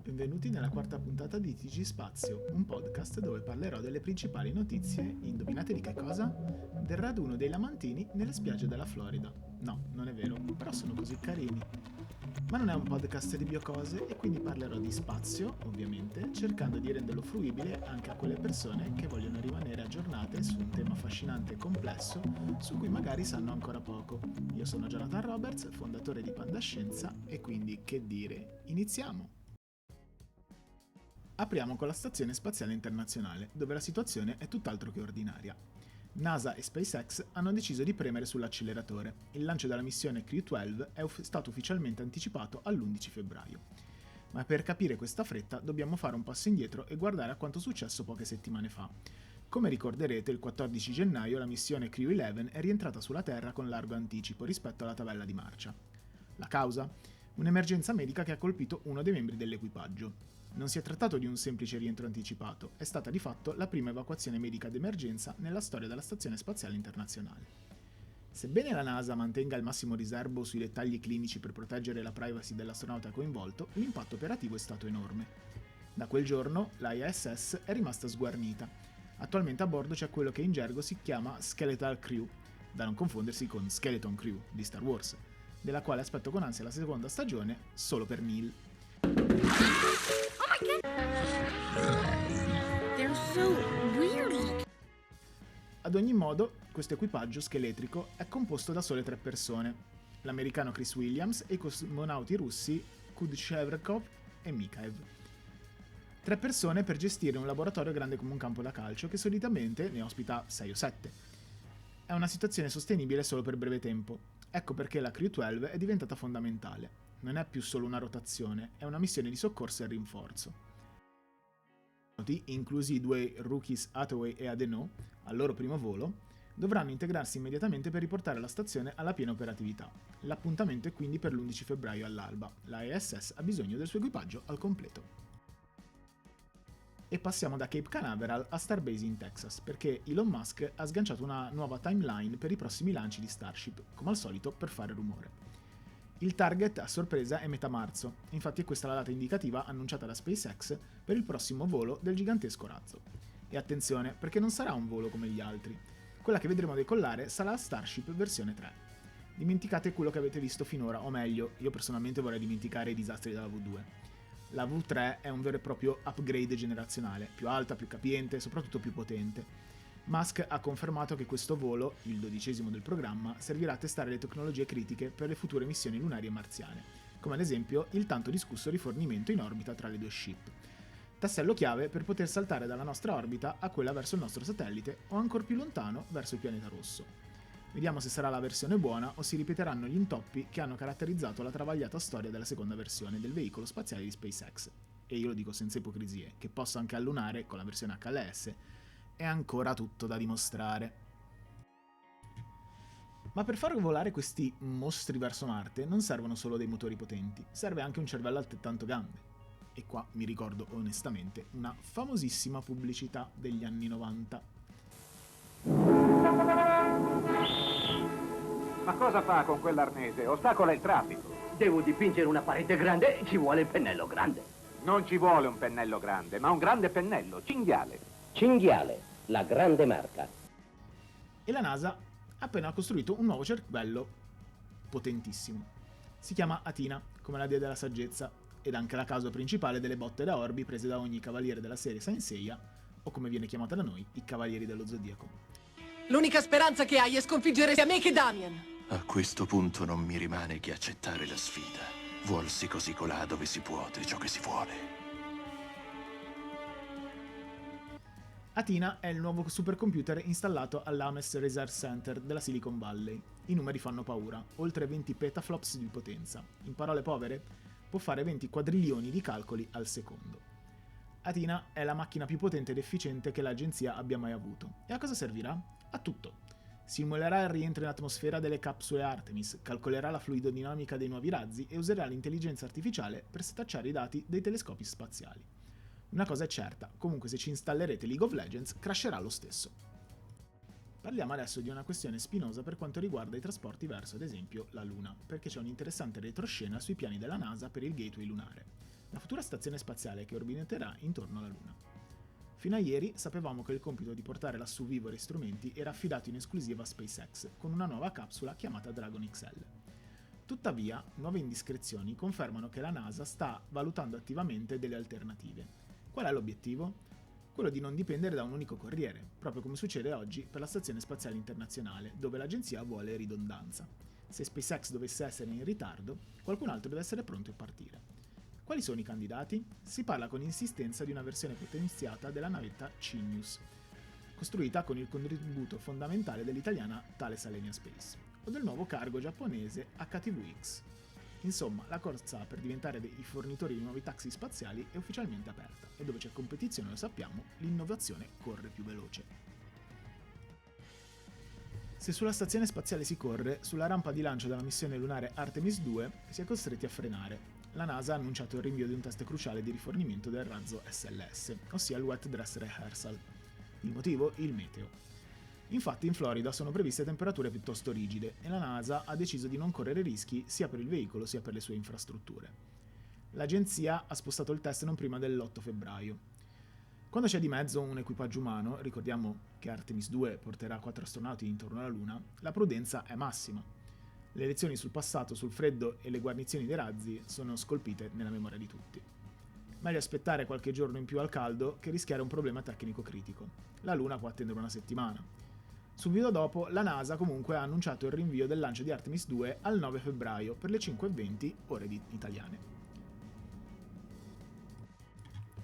Benvenuti nella quarta puntata di TG Spazio, un podcast dove parlerò delle principali notizie, indovinate di che cosa? Del raduno dei lamantini nelle spiagge della Florida. No, non è vero, però sono così carini. Ma non è un podcast di biocose e quindi parlerò di spazio, ovviamente, cercando di renderlo fruibile anche a quelle persone che vogliono rimanere aggiornate su un tema affascinante e complesso su cui magari sanno ancora poco. Io sono Jonathan Roberts, fondatore di Pandascienza e quindi che dire, iniziamo! Apriamo con la Stazione Spaziale Internazionale, dove la situazione è tutt'altro che ordinaria. NASA e SpaceX hanno deciso di premere sull'acceleratore. Il lancio della missione Crew-12 è stato ufficialmente anticipato all'11 febbraio. Ma per capire questa fretta dobbiamo fare un passo indietro e guardare a quanto successo poche settimane fa. Come ricorderete, il 14 gennaio la missione Crew-11 è rientrata sulla Terra con largo anticipo rispetto alla tabella di marcia. La causa? Un'emergenza medica che ha colpito uno dei membri dell'equipaggio. Non si è trattato di un semplice rientro anticipato, è stata di fatto la prima evacuazione medica d'emergenza nella storia della Stazione Spaziale Internazionale. Sebbene la NASA mantenga il massimo riserbo sui dettagli clinici per proteggere la privacy dell'astronauta coinvolto, l'impatto operativo è stato enorme. Da quel giorno l'ISS è rimasta sguarnita. Attualmente a bordo c'è quello che in gergo si chiama Skeletal Crew, da non confondersi con Skeleton Crew di Star Wars, della quale aspetto con ansia la seconda stagione solo per Neil. They're so weird looking. Ad ogni modo, questo equipaggio scheletrico è composto da sole 3 persone, l'americano Chris Williams e i cosmonauti russi Kudryavtsev e Mikhaev. 3 persone per gestire un laboratorio grande come un campo da calcio che solitamente ne ospita 6 o 7. È una situazione sostenibile solo per breve tempo, ecco perché la Crew-12 è diventata fondamentale. Non è più solo una rotazione, è una missione di soccorso e rinforzo. Inclusi i 2 rookies Hathaway e Adenau, al loro primo volo, dovranno integrarsi immediatamente per riportare la stazione alla piena operatività. L'appuntamento è quindi per l'11 febbraio all'alba. La ISS ha bisogno del suo equipaggio al completo. E passiamo da Cape Canaveral a Starbase in Texas, perché Elon Musk ha sganciato una nuova timeline per i prossimi lanci di Starship, come al solito per fare rumore. Il target a sorpresa è metà marzo, infatti è questa la data indicativa annunciata da SpaceX per il prossimo volo del gigantesco razzo. E attenzione, perché non sarà un volo come gli altri. Quella che vedremo decollare sarà la Starship versione 3. Dimenticate quello che avete visto finora, o meglio, io personalmente vorrei dimenticare i disastri della V2. La V3 è un vero e proprio upgrade generazionale, più alta, più capiente e soprattutto più potente. Musk ha confermato che questo volo, il 12° del programma, servirà a testare le tecnologie critiche per le future missioni lunari e marziane, come ad esempio il tanto discusso rifornimento in orbita tra le 2 ship. Tassello chiave per poter saltare dalla nostra orbita a quella verso il nostro satellite o ancora più lontano verso il pianeta rosso. Vediamo se sarà la versione buona o si ripeteranno gli intoppi che hanno caratterizzato la travagliata storia della seconda versione del veicolo spaziale di SpaceX. E io lo dico senza ipocrisie, che possa anche allunare con la versione HLS, è ancora tutto da dimostrare. Ma per far volare questi mostri verso Marte non servono solo dei motori potenti, serve anche un cervello altrettanto grande. E qua mi ricordo onestamente una famosissima pubblicità degli anni 90. Ma cosa fa con quell'arnese? Ostacola il traffico. Devo dipingere una parete grande, ci vuole il pennello grande. Non ci vuole un pennello grande, ma un grande pennello, cinghiale. Cinghiale, la grande marca. E la NASA ha appena costruito un nuovo cervello potentissimo. Si chiama Athena, come la dea della saggezza, ed anche la causa principale delle botte da orbi prese da ogni cavaliere della serie Saint Seiya, o come viene chiamata da noi, i Cavalieri dello Zodiaco. L'unica speranza che hai è sconfiggere sia me che Damien. A questo punto non mi rimane che accettare la sfida. Vuolsi così colà dove si può di ciò che si vuole. Athena è il nuovo supercomputer installato all'Ames Research Center della Silicon Valley. I numeri fanno paura, oltre 20 petaflops di potenza. In parole povere, può fare 20 quadrilioni di calcoli al secondo. Athena è la macchina più potente ed efficiente che l'agenzia abbia mai avuto. E a cosa servirà? A tutto. Simulerà il rientro in atmosfera delle capsule Artemis, calcolerà la fluidodinamica dei nuovi razzi e userà l'intelligenza artificiale per setacciare i dati dei telescopi spaziali. Una cosa è certa, comunque se ci installerete League of Legends crasherà lo stesso. Parliamo adesso di una questione spinosa per quanto riguarda i trasporti verso, ad esempio, la Luna, perché c'è un'interessante retroscena sui piani della NASA per il Gateway lunare, la futura stazione spaziale che orbiterà intorno alla Luna. Fino a ieri sapevamo che il compito di portare lassù vivo gli strumenti era affidato in esclusiva a SpaceX, con una nuova capsula chiamata Dragon XL. Tuttavia, nuove indiscrezioni confermano che la NASA sta valutando attivamente delle alternative. Qual è l'obiettivo? Quello di non dipendere da un unico corriere, proprio come succede oggi per la Stazione Spaziale Internazionale, dove l'agenzia vuole ridondanza. Se SpaceX dovesse essere in ritardo, qualcun altro deve essere pronto a partire. Quali sono i candidati? Si parla con insistenza di una versione potenziata della navetta Cygnus, costruita con il contributo fondamentale dell'italiana Thales Alenia Space, o del nuovo cargo giapponese HTVX. Insomma, la corsa per diventare i fornitori di nuovi taxi spaziali è ufficialmente aperta, e dove c'è competizione, lo sappiamo, l'innovazione corre più veloce. Se sulla stazione spaziale si corre, sulla rampa di lancio della missione lunare Artemis 2 si è costretti a frenare. La NASA ha annunciato il rinvio di un test cruciale di rifornimento del razzo SLS, ossia il Wet Dress Rehearsal. Il motivo? Il meteo. Infatti in Florida sono previste temperature piuttosto rigide e la NASA ha deciso di non correre rischi sia per il veicolo sia per le sue infrastrutture. L'agenzia ha spostato il test non prima dell'8 febbraio. Quando c'è di mezzo un equipaggio umano, ricordiamo che Artemis 2 porterà 4 astronauti intorno alla Luna, la prudenza è massima. Le lezioni sul passato, sul freddo e le guarnizioni dei razzi sono scolpite nella memoria di tutti. Meglio aspettare qualche giorno in più al caldo che rischiare un problema tecnico critico. La Luna può attendere una settimana. Subito dopo, la NASA comunque ha annunciato il rinvio del lancio di Artemis 2 al 9 febbraio per le 5:20 ore italiane.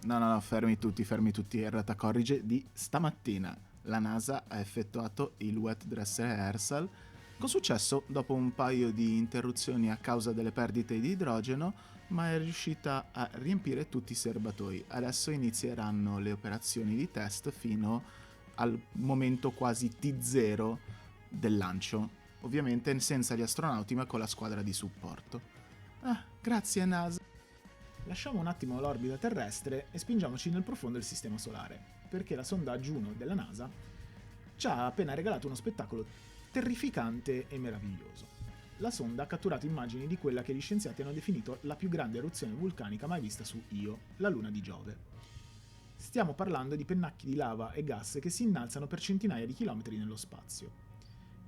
No, fermi tutti, errata corrige di stamattina. La NASA ha effettuato il Wet Dress Rehearsal con successo dopo un paio di interruzioni a causa delle perdite di idrogeno, ma è riuscita a riempire tutti i serbatoi. Adesso inizieranno le operazioni di test fino al momento quasi T0 del lancio, ovviamente senza gli astronauti ma con la squadra di supporto. Grazie NASA. Lasciamo un attimo l'orbita terrestre e spingiamoci nel profondo del sistema solare, perché la sonda Juno della NASA ci ha appena regalato uno spettacolo terrificante e meraviglioso. La sonda ha catturato immagini di quella che gli scienziati hanno definito la più grande eruzione vulcanica mai vista su Io, la luna di Giove. Stiamo parlando di pennacchi di lava e gas che si innalzano per centinaia di chilometri nello spazio.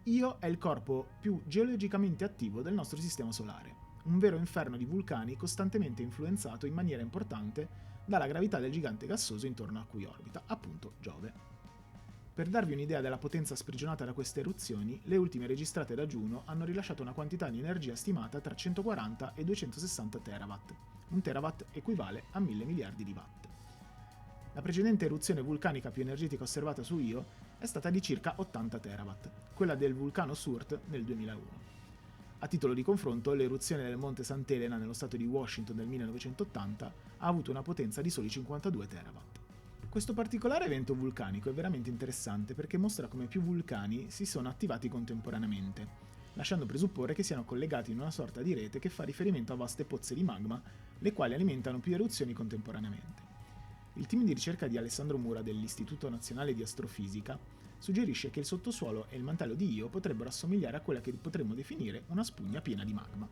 Io è il corpo più geologicamente attivo del nostro sistema solare, un vero inferno di vulcani costantemente influenzato in maniera importante dalla gravità del gigante gassoso intorno a cui orbita, appunto Giove. Per darvi un'idea della potenza sprigionata da queste eruzioni, le ultime registrate da Juno hanno rilasciato una quantità di energia stimata tra 140 e 260 terawatt. Un terawatt equivale a 1000 miliardi di watt. La precedente eruzione vulcanica più energetica osservata su Io è stata di circa 80 terawatt, quella del vulcano Surt nel 2001. A titolo di confronto, l'eruzione del Monte Sant'Elena nello stato di Washington nel 1980 ha avuto una potenza di soli 52 terawatt. Questo particolare evento vulcanico è veramente interessante perché mostra come più vulcani si sono attivati contemporaneamente, lasciando presupporre che siano collegati in una sorta di rete che fa riferimento a vaste pozze di magma, le quali alimentano più eruzioni contemporaneamente. Il team di ricerca di Alessandro Mura dell'Istituto Nazionale di Astrofisica suggerisce che il sottosuolo e il mantello di Io potrebbero assomigliare a quella che potremmo definire una spugna piena di magma.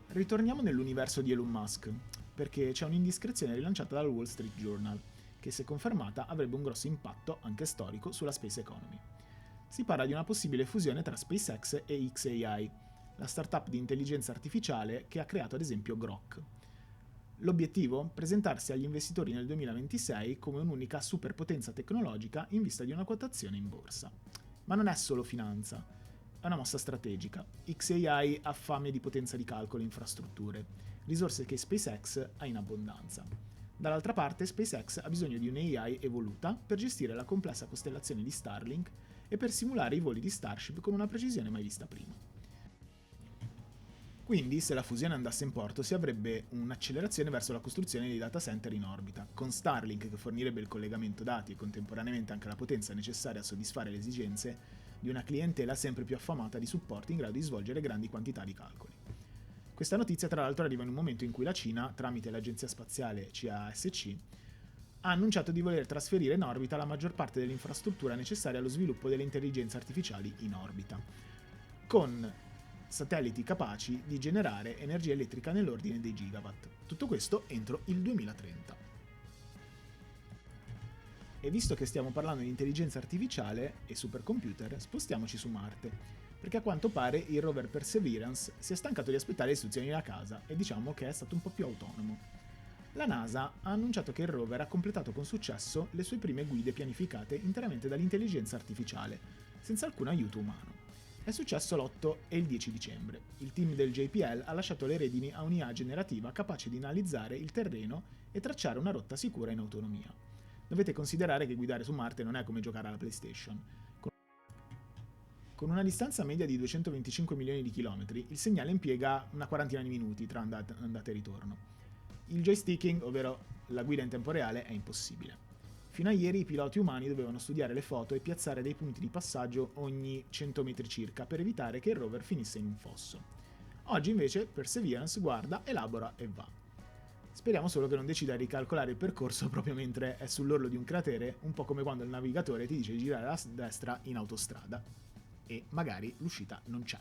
Ritorniamo nell'universo di Elon Musk, perché c'è un'indiscrezione rilanciata dal Wall Street Journal, che se confermata avrebbe un grosso impatto, anche storico, sulla space economy. Si parla di una possibile fusione tra SpaceX e xAI, la startup di intelligenza artificiale che ha creato ad esempio Grok. L'obiettivo? Presentarsi agli investitori nel 2026 come un'unica superpotenza tecnologica in vista di una quotazione in borsa. Ma non è solo finanza, è una mossa strategica. xAI ha fame di potenza di calcolo e infrastrutture, risorse che SpaceX ha in abbondanza. Dall'altra parte, SpaceX ha bisogno di un'AI evoluta per gestire la complessa costellazione di Starlink e per simulare i voli di Starship con una precisione mai vista prima. Quindi, se la fusione andasse in porto, si avrebbe un'accelerazione verso la costruzione di data center in orbita, con Starlink che fornirebbe il collegamento dati e contemporaneamente anche la potenza necessaria a soddisfare le esigenze di una clientela sempre più affamata di supporti in grado di svolgere grandi quantità di calcoli. Questa notizia tra l'altro arriva in un momento in cui la Cina, tramite l'agenzia spaziale CASC, ha annunciato di voler trasferire in orbita la maggior parte dell'infrastruttura necessaria allo sviluppo delle intelligenze artificiali in orbita, con satelliti capaci di generare energia elettrica nell'ordine dei gigawatt. Tutto questo entro il 2030. E visto che stiamo parlando di intelligenza artificiale e supercomputer, spostiamoci su Marte, perché a quanto pare il rover Perseverance si è stancato di aspettare le istruzioni da casa e diciamo che è stato un po' più autonomo. La NASA ha annunciato che il rover ha completato con successo le sue prime guide pianificate interamente dall'intelligenza artificiale, senza alcun aiuto umano. È successo l'8 e il 10 dicembre. Il team del JPL ha lasciato le redini a un'IA generativa capace di analizzare il terreno e tracciare una rotta sicura in autonomia. Dovete considerare che guidare su Marte non è come giocare alla PlayStation. Con una distanza media di 225 milioni di chilometri, il segnale impiega una quarantina di minuti tra andata e ritorno. Il joysticking, ovvero la guida in tempo reale, è impossibile. Fino a ieri i piloti umani dovevano studiare le foto e piazzare dei punti di passaggio ogni 100 metri circa per evitare che il rover finisse in un fosso. Oggi invece Perseverance guarda, elabora e va. Speriamo solo che non decida di ricalcolare il percorso proprio mentre è sull'orlo di un cratere, un po' come quando il navigatore ti dice di girare a destra in autostrada e magari l'uscita non c'è.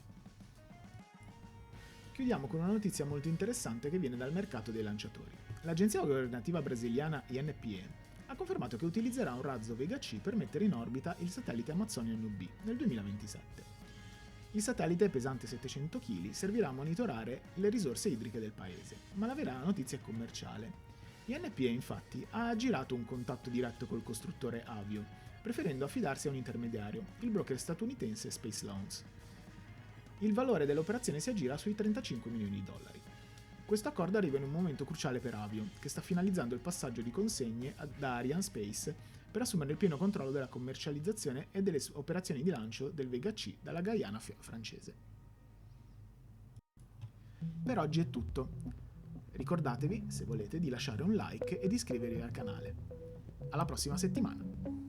Chiudiamo con una notizia molto interessante che viene dal mercato dei lanciatori. L'agenzia governativa brasiliana INPE ha confermato che utilizzerà un razzo Vega C per mettere in orbita il satellite Amazonian UB nel 2027. Il satellite, pesante 700 kg, servirà a monitorare le risorse idriche del paese, ma la vera notizia è commerciale. INPE infatti ha girato un contatto diretto col costruttore Avio, preferendo affidarsi a un intermediario, il broker statunitense Space Launch. Il valore dell'operazione si aggira sui 35 milioni di dollari. Questo accordo arriva in un momento cruciale per Avio, che sta finalizzando il passaggio di consegne da Arianespace per assumere il pieno controllo della commercializzazione e delle operazioni di lancio del Vega C dalla Guyana francese. Per oggi è tutto. Ricordatevi, se volete, di lasciare un like e di iscrivervi al canale. Alla prossima settimana!